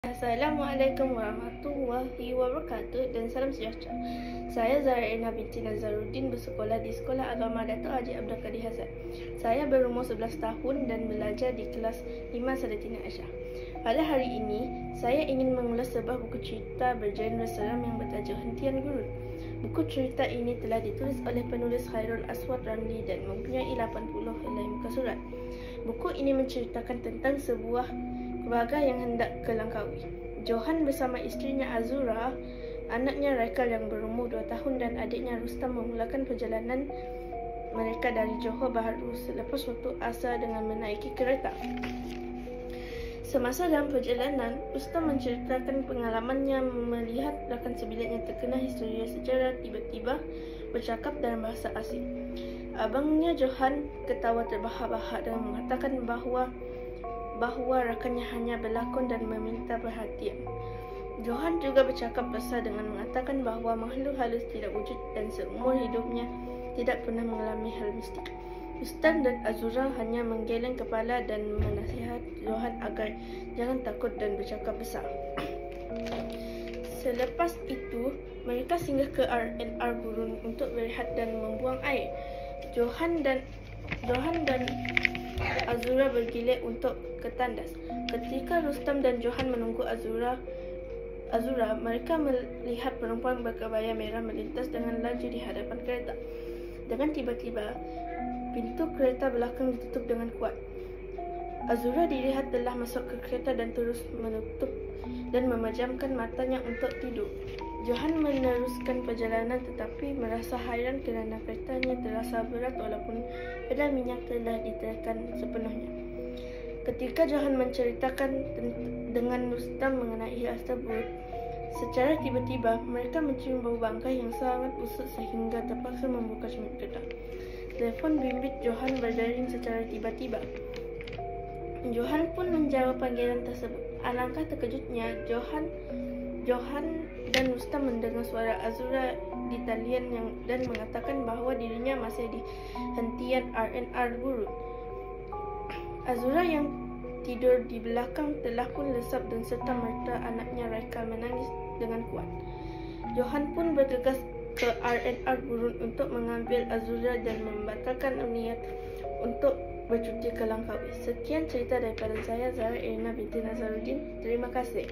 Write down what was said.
Assalamualaikum warahmatullahi wabarakatuh dan salam sejahtera. Saya Zahra Erna binti Nazaruddin bersekolah di Sekolah Agama Dato' Haji Abdul Kadir Hasan. Saya berumur 11 tahun dan belajar di kelas 5 Sadatina Aisyah. Pada hari ini, saya ingin mengulas sebuah buku cerita bergenre seram yang bertajuk Hentian Gurun. Buku cerita ini telah ditulis oleh penulis Khairul Aswad Ramli dan mempunyai 80 helai muka surat. Buku ini menceritakan tentang sebuah keluarga yang hendak ke Langkawi. Johan bersama isterinya Azura, anaknya Raikal yang berumur 2 tahun dan adiknya Rustam memulakan perjalanan mereka dari Johor Bahru selepas waktu asar dengan menaiki kereta. Semasa dalam perjalanan, Rustam menceritakan pengalamannya melihat rakan sebilannya terkena histeria secara tiba-tiba bercakap dalam bahasa asing. Abangnya Johan ketawa terbahak-bahak dan mengatakan bahawa rakannya hanya berlakon dan meminta perhatian. Johan juga bercakap besar dengan mengatakan bahawa makhluk halus tidak wujud dan seumur hidupnya tidak pernah mengalami hal mistik. Rustam dan Azura hanya menggeleng kepala dan menasihat Johan agar jangan takut dan bercakap besar. Selepas itu, mereka singgah ke R&R Gurun untuk berehat dan membuang air. Johan dan Azura bergilir untuk ke tandas. Ketika Rustam dan Johan menunggu Azura, mereka melihat perempuan berkebaya merah melintas dengan laju di hadapan kereta. Dengan tiba-tiba, pintu kereta belakang ditutup dengan kuat. Azura dilihat telah masuk ke kereta dan terus menutup dan memejamkan matanya untuk tidur. Johan meneruskan perjalanan tetapi merasa hairan kerana keretanya terasa berat walaupun pedal minyak telah ditekan sepenuhnya. Ketika Johan menceritakan dengan Rustam mengenai hal tersebut, secara tiba-tiba mereka mencium bau bangkai yang sangat busuk sehingga terpaksa membuka cermin kereta. Telefon bimbit Johan berdering secara tiba-tiba. Johan pun menjawab panggilan tersebut. Alangkah terkejutnya Johan dan Rustam mendengar suara Azura di talian dan mengatakan bahawa dirinya masih di hentian R&R Gurun. Azura yang tidur di belakang telah pun lesap dan serta-merta anaknya Raikal menangis dengan kuat. Johan pun bergegas ke R&R Gurun untuk mengambil Azura dan membatalkan niat untuk bercuti ke Langkawi. Sekian cerita daripada saya, Zahra Erna binti Nazaruddin. Terima kasih.